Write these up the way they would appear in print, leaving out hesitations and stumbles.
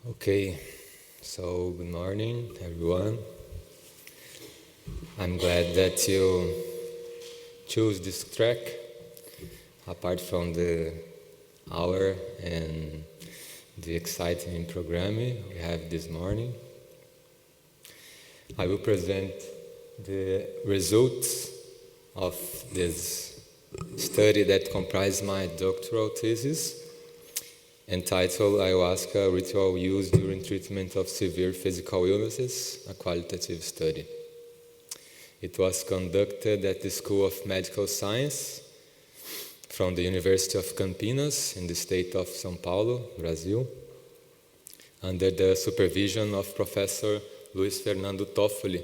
Okay, so good morning, everyone. I'm glad that you choose this track, apart from the hour and the exciting programming we have this morning. I will present the results of this study that comprised my doctoral thesis, entitled Ayahuasca Ritual Use During Treatment of Severe Physical Illnesses, a qualitative study. It was conducted at the School of Medical Science from the University of Campinas in the state of São Paulo, Brazil, under the supervision of Professor Luis Fernando Toffoli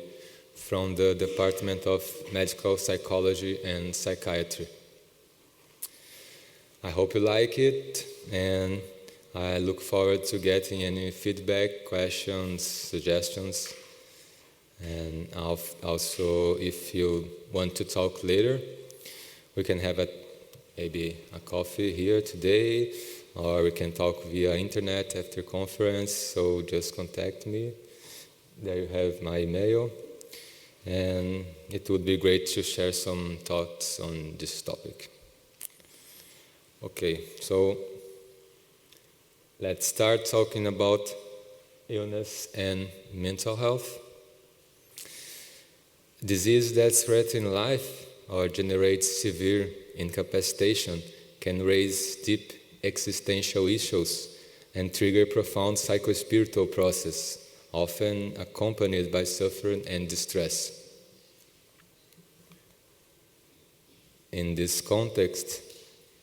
from the Department of Medical Psychology and Psychiatry. I hope you like it, and I look forward to getting any feedback, questions, suggestions, and also if you want to talk later, we can have maybe a coffee here today, or we can talk via internet after conference, so just contact me. There you have my email, and it would be great to share some thoughts on this topic. Okay, so let's start talking about illness and mental health. Disease that threatens life or generates severe incapacitation can raise deep existential issues and trigger profound psycho-spiritual processes, often accompanied by suffering and distress. In this context,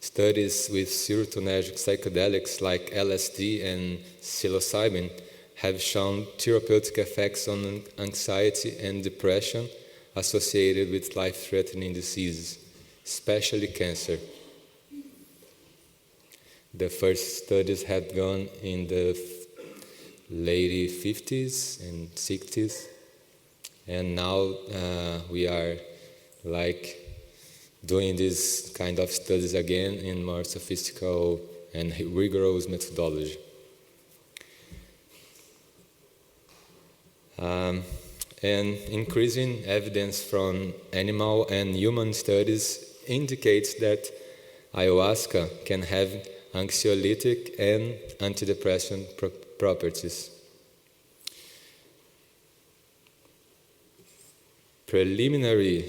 studies with serotonergic psychedelics like LSD and psilocybin have shown therapeutic effects on anxiety and depression associated with life-threatening diseases, especially cancer. The first studies had gone in the late 50s and 60s, and now we are doing this kind of studies again in more sophisticated and rigorous methodology. And increasing evidence from animal and human studies indicates that ayahuasca can have anxiolytic and antidepressant properties. Preliminary,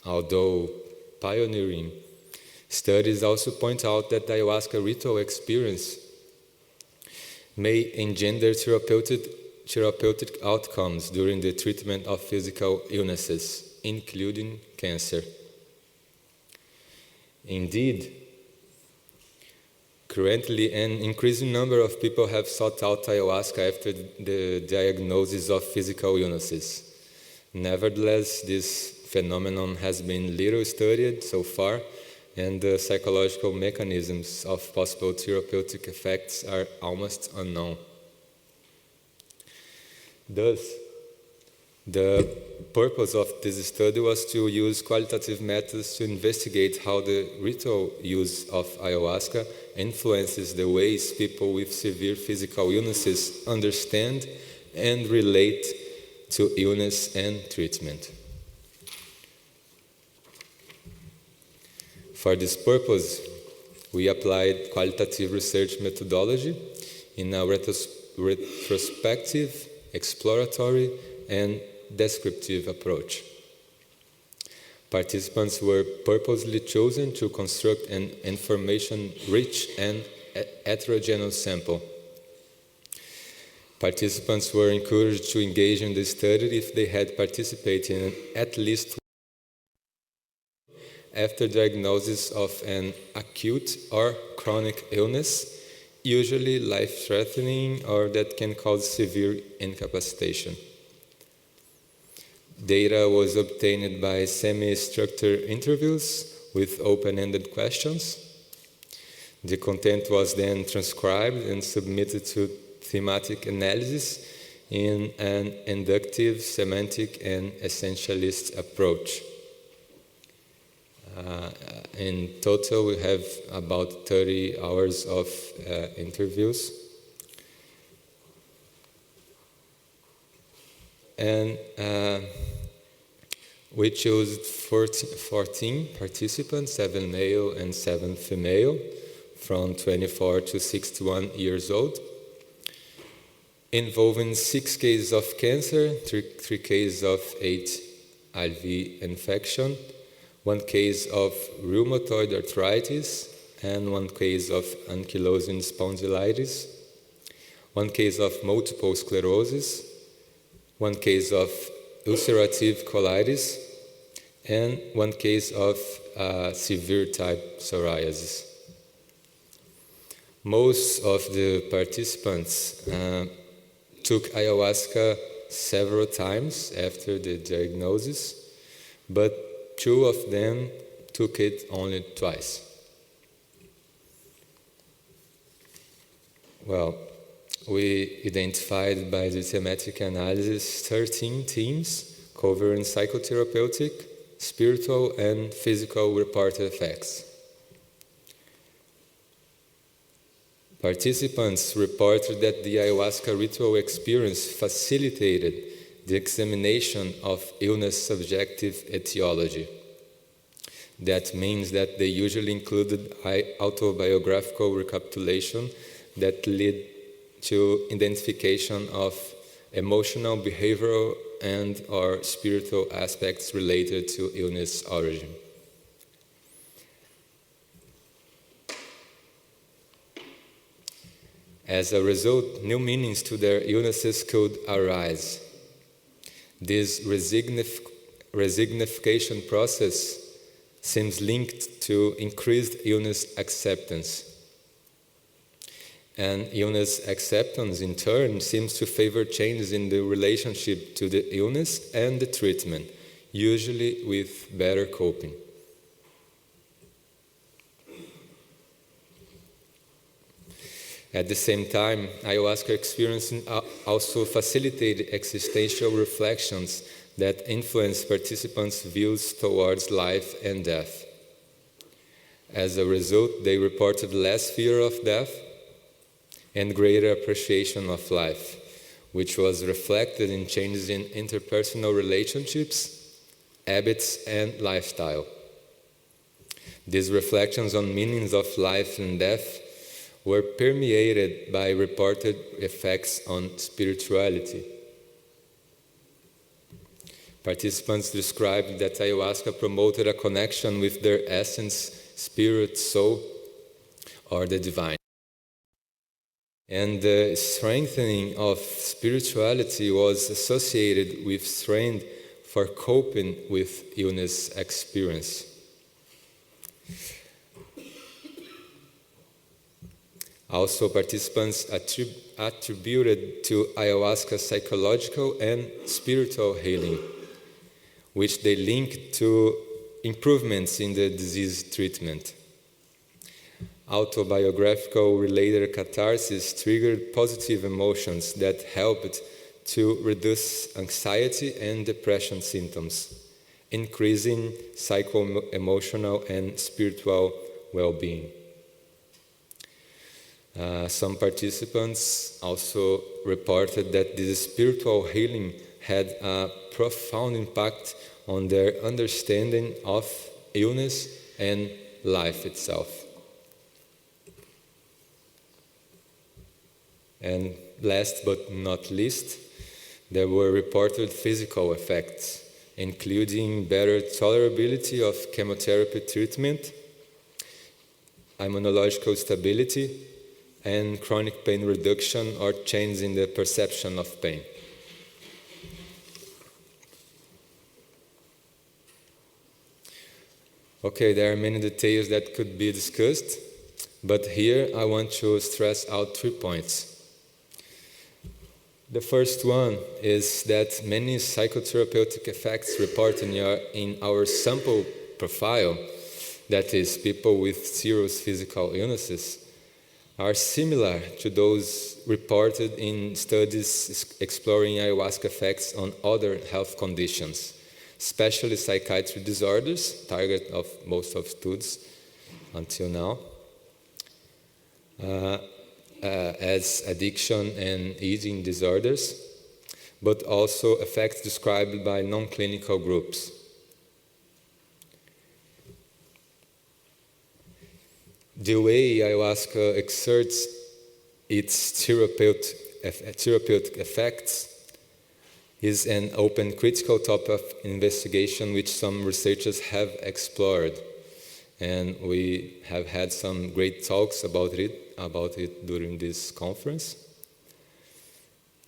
although pioneering, studies also point out that the ayahuasca ritual experience may engender therapeutic outcomes during the treatment of physical illnesses, including cancer. Indeed, currently an increasing number of people have sought out ayahuasca after the diagnosis of physical illnesses. Nevertheless, this phenomenon has been little studied so far, and the psychological mechanisms of possible therapeutic effects are almost unknown. Thus, the purpose of this study was to use qualitative methods to investigate how the ritual use of ayahuasca influences the ways people with severe physical illnesses understand and relate to illness and treatment. For this purpose, we applied qualitative research methodology in a retrospective, exploratory, and descriptive approach. Participants were purposely chosen to construct an information-rich and heterogeneous sample. Participants were encouraged to engage in the study if they had participated in at least after diagnosis of an acute or chronic illness, usually life-threatening or that can cause severe incapacitation. Data was obtained by semi-structured interviews with open-ended questions. The content was then transcribed and submitted to thematic analysis in an inductive, semantic, and essentialist approach. In total, we have about 30 hours of interviews. And we chose 14 participants, 7 male and 7 female, from 24 to 61 years old, involving 6 cases of cancer, 3 cases of HIV infection, 1 case of rheumatoid arthritis, and 1 case of ankylosing spondylitis, 1 case of multiple sclerosis, 1 case of ulcerative colitis, and 1 case of severe type psoriasis. Most of the participants took ayahuasca several times after the diagnosis, but 2 of them took it only twice. Well, we identified by the thematic analysis 13 themes covering psychotherapeutic, spiritual, and physical reported effects. Participants reported that the ayahuasca ritual experience facilitated the examination of illness subjective etiology. That means that they usually included autobiographical recapitulation that led to identification of emotional, behavioral, and or spiritual aspects related to illness origin. As a result, new meanings to their illnesses could arise. This resignification process seems linked to increased illness acceptance. And illness acceptance, in turn, seems to favor changes in the relationship to the illness and the treatment, usually with better coping. At the same time, ayahuasca experience also facilitated existential reflections that influence participants' views towards life and death. As a result, they reported less fear of death and greater appreciation of life, which was reflected in changes in interpersonal relationships, habits, and lifestyle. These reflections on meanings of life and death were permeated by reported effects on spirituality. Participants described that ayahuasca promoted a connection with their essence, spirit, soul, or the divine. And the strengthening of spirituality was associated with strength for coping with illness experience. Also, participants attributed to ayahuasca psychological and spiritual healing, which they linked to improvements in the disease treatment. Autobiographical related catharsis triggered positive emotions that helped to reduce anxiety and depression symptoms, increasing psycho-emotional and spiritual well-being. Some participants also reported that this spiritual healing had a profound impact on their understanding of illness and life itself. And last but not least, there were reported physical effects, including better tolerability of chemotherapy treatment, immunological stability, and chronic pain reduction or change in the perception of pain. Okay, there are many details that could be discussed, but here I want to stress out 3 points. The first one is that many psychotherapeutic effects reported in our sample profile, that is, people with serious physical illnesses, are similar to those reported in studies exploring ayahuasca effects on other health conditions, especially psychiatric disorders, target of most of studies until now, as addiction and eating disorders, but also effects described by non-clinical groups. The way ayahuasca exerts its therapeutic effects is an open critical topic of investigation which some researchers have explored. And we have had some great talks about it during this conference.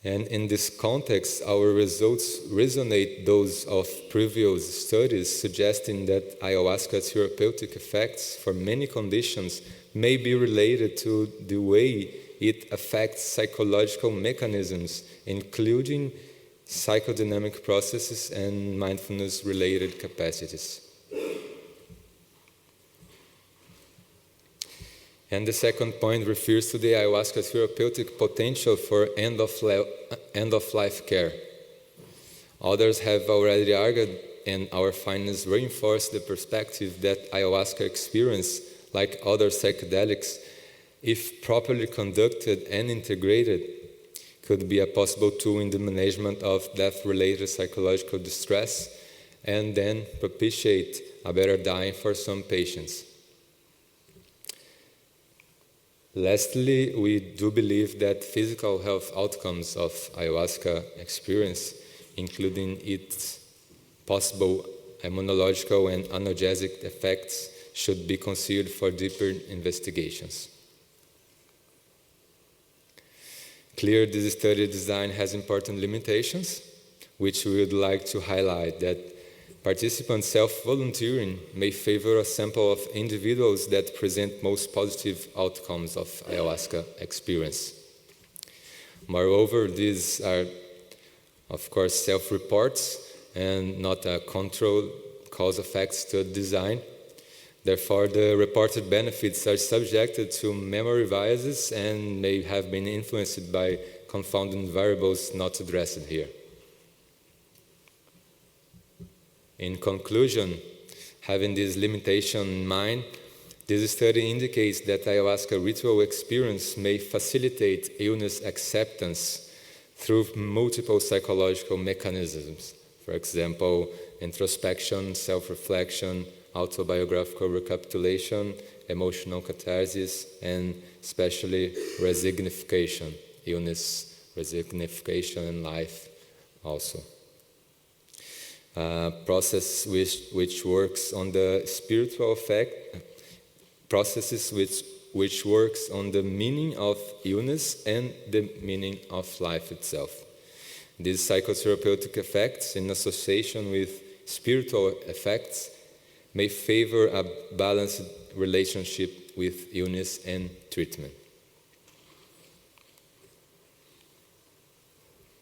And in this context, our results resonate those of previous studies suggesting that ayahuasca therapeutic effects for many conditions may be related to the way it affects psychological mechanisms, including psychodynamic processes and mindfulness-related capacities. And the second point refers to the ayahuasca therapeutic potential for end-of-life care. Others have already argued, and our findings reinforce the perspective that ayahuasca experience, like other psychedelics, if properly conducted and integrated, could be a possible tool in the management of death-related psychological distress and then propitiate a better dying for some patients. Lastly, we do believe that physical health outcomes of ayahuasca experience, including its possible immunological and analgesic effects, should be considered for deeper investigations. Clear, this study design has important limitations, which we would like to highlight. That participants self-volunteering may favor a sample of individuals that present most positive outcomes of ayahuasca experience. Moreover, these are, of course, self-reports and not a controlled cause-effect study design. Therefore, the reported benefits are subjected to memory biases and may have been influenced by confounding variables not addressed here. In conclusion, having this limitation in mind, this study indicates that ayahuasca ritual experience may facilitate illness acceptance through multiple psychological mechanisms. For example, introspection, self-reflection, autobiographical recapitulation, emotional catharsis, and especially resignification, illness, resignification, and life also. Process which works on the spiritual effect, processes which works on the meaning of illness and the meaning of life itself. These psychotherapeutic effects in association with spiritual effects may favor a balanced relationship with illness and treatment.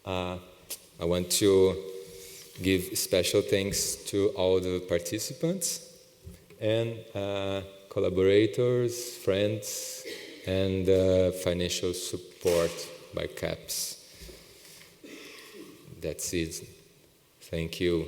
I want to give special thanks to all the participants and collaborators, friends, and financial support by CAPS. That's it. Thank you.